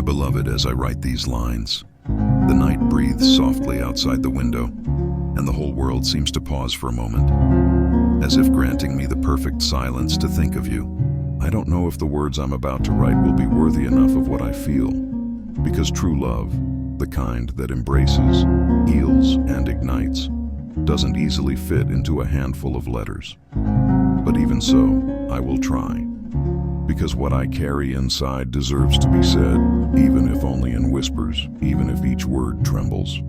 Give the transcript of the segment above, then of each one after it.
beloved, as I write these lines, the night breathes softly outside the window, and the whole world seems to pause for a moment, as if granting me the perfect silence to think of you. I don't know if the words I'm about to write will be worthy enough of what I feel, because true love, the kind that embraces, heals, and ignites, doesn't easily fit into a handful of letters. But even so, I will try, because what I carry inside deserves to be said, even if only in whispers, even if each word trembles.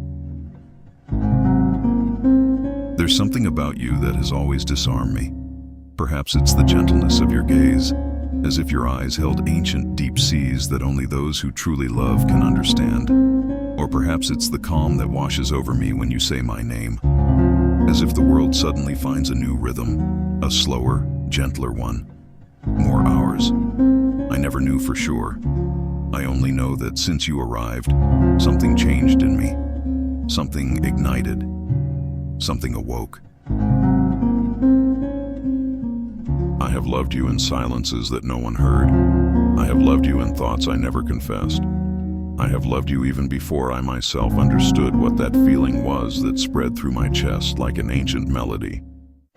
There's something about you that has always disarmed me. Perhaps it's the gentleness of your gaze, as if your eyes held ancient deep seas that only those who truly love can understand. Or perhaps it's the calm that washes over me when you say my name, as if the world suddenly finds a new rhythm, a slower, gentler one. More ours. I never knew for sure. I only know that since you arrived, something changed in me. Something ignited. Something awoke. I have loved you in silences that no one heard. I have loved you in thoughts I never confessed. I have loved you even before I myself understood what that feeling was that spread through my chest like an ancient melody.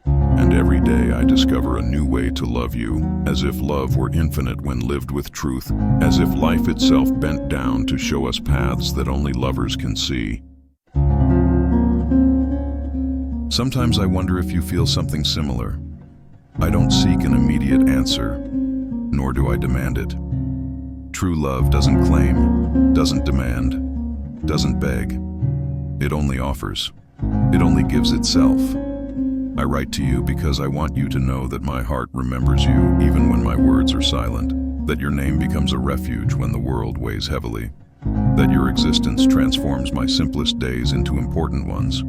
And every day I discover a new way to love you, as if love were infinite when lived with truth, as if life itself bent down to show us paths that only lovers can see. Sometimes I wonder if you feel something similar. I don't seek an immediate answer, nor do I demand it. True love doesn't claim, doesn't demand, doesn't beg. It only offers. It only gives itself. I write to you because I want you to know that my heart remembers you even when my words are silent, that your name becomes a refuge when the world weighs heavily, that your existence transforms my simplest days into important ones.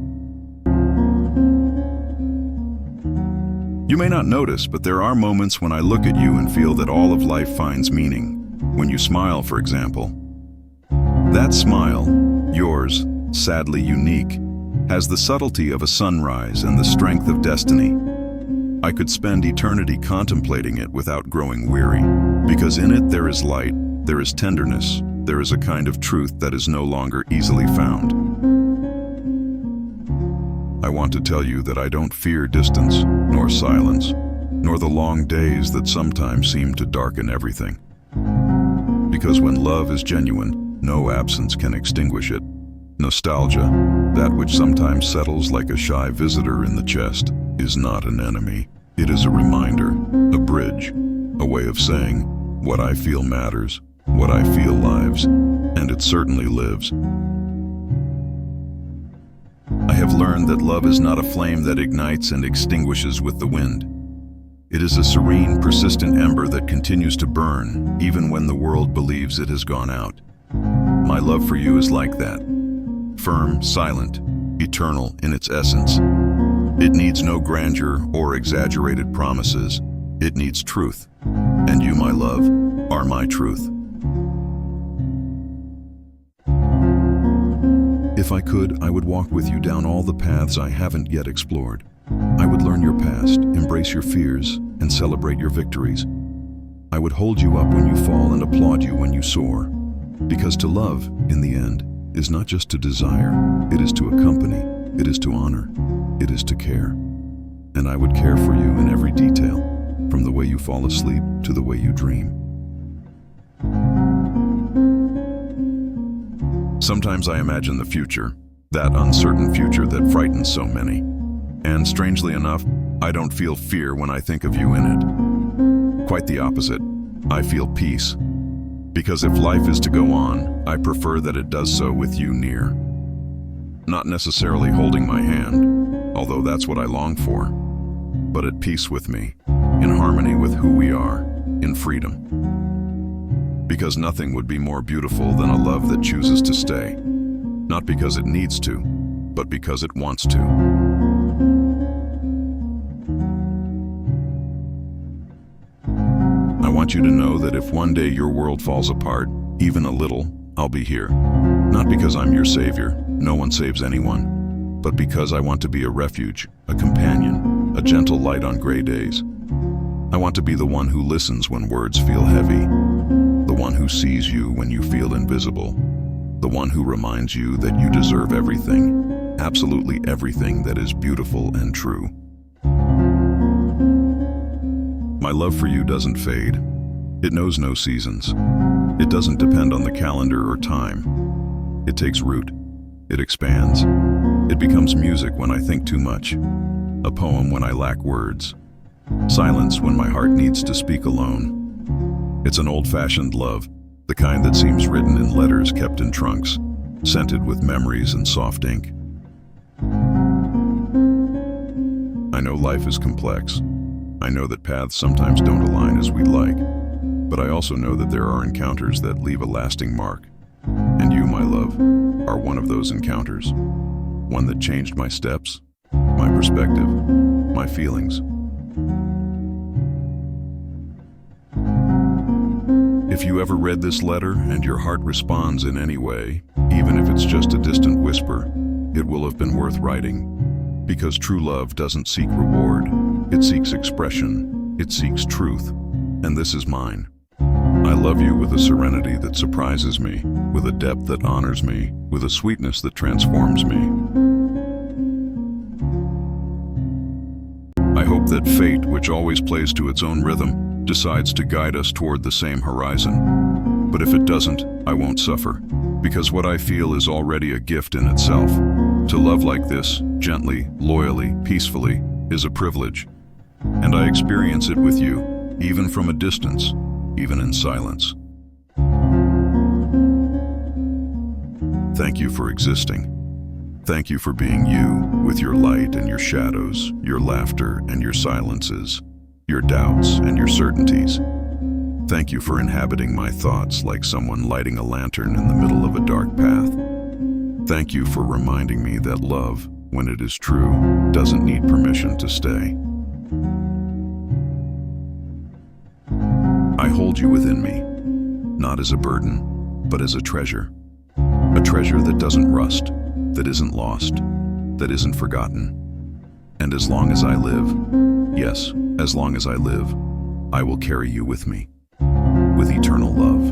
You may not notice, but there are moments when I look at you and feel that all of life finds meaning. When you smile, for example. That smile, yours, sadly unique, has the subtlety of a sunrise and the strength of destiny. I could spend eternity contemplating it without growing weary, because in it there is light, there is tenderness, there is a kind of truth that is no longer easily found. I want to tell you that I don't fear distance, nor silence, nor the long days that sometimes seem to darken everything. Because when love is genuine, no absence can extinguish it. Nostalgia, that which sometimes settles like a shy visitor in the chest, is not an enemy. It is a reminder, a bridge, a way of saying, what I feel matters, what I feel lives, and it certainly lives. I have learned that love is not a flame that ignites and extinguishes with the wind. It is a serene, persistent ember that continues to burn, even when the world believes it has gone out. My love for you is like that. Firm, silent, eternal in its essence. It needs no grandeur or exaggerated promises. It needs truth. And you, my love, are my truth. If I could, I would walk with you down all the paths I haven't yet explored. I would learn your past, embrace your fears, and celebrate your victories. I would hold you up when you fall and applaud you when you soar. Because to love, in the end, is not just to desire, it is to accompany, it is to honor, it is to care. And I would care for you in every detail, from the way you fall asleep to the way you dream. Sometimes I imagine the future, that uncertain future that frightens so many. And strangely enough, I don't feel fear when I think of you in it. Quite the opposite. I feel peace. Because if life is to go on, I prefer that it does so with you near. Not necessarily holding my hand, although that's what I long for, but at peace with me, in harmony with who we are, in freedom. Because nothing would be more beautiful than a love that chooses to stay, not because it needs to, but because it wants to. I want you to know that if one day your world falls apart, even a little, I'll be here. Not because I'm your savior, no one saves anyone, but because I want to be a refuge, a companion, a gentle light on gray days. I want to be the one who listens when words feel heavy, the one who sees you when you feel invisible, the one who reminds you that you deserve everything, absolutely everything that is beautiful and true. My love for you doesn't fade. It knows no seasons. It doesn't depend on the calendar or time. It takes root. It expands. It becomes music when I think too much, a poem when I lack words, silence when my heart needs to speak alone. It's an old-fashioned love, the kind that seems written in letters kept in trunks, scented with memories and soft ink. I know life is complex. I know that paths sometimes don't align as we'd like, but I also know that there are encounters that leave a lasting mark. And you, my love, are one of those encounters. One that changed my steps, my perspective, my feelings. If you ever read this letter and your heart responds in any way, even if it's just a distant whisper, it will have been worth writing. Because true love doesn't seek reward, it seeks expression, it seeks truth, and this is mine. I love you with a serenity that surprises me, with a depth that honors me, with a sweetness that transforms me. I hope that fate, which always plays to its own rhythm, decides to guide us toward the same horizon. But if it doesn't, I won't suffer, because what I feel is already a gift in itself. To love like this, gently, loyally, peacefully, is a privilege. And I experience it with you, even from a distance, even in silence. Thank you for existing. Thank you for being you, with your light and your shadows, your laughter and your silences, your doubts and your certainties. Thank you for inhabiting my thoughts like someone lighting a lantern in the middle of a dark path. Thank you for reminding me that love, when it is true, doesn't need permission to stay. I hold you within me, not as a burden, but as a treasure. A treasure that doesn't rust, that isn't lost, that isn't forgotten. And as long as I live, yes, as long as I live, I will carry you with me, with eternal love.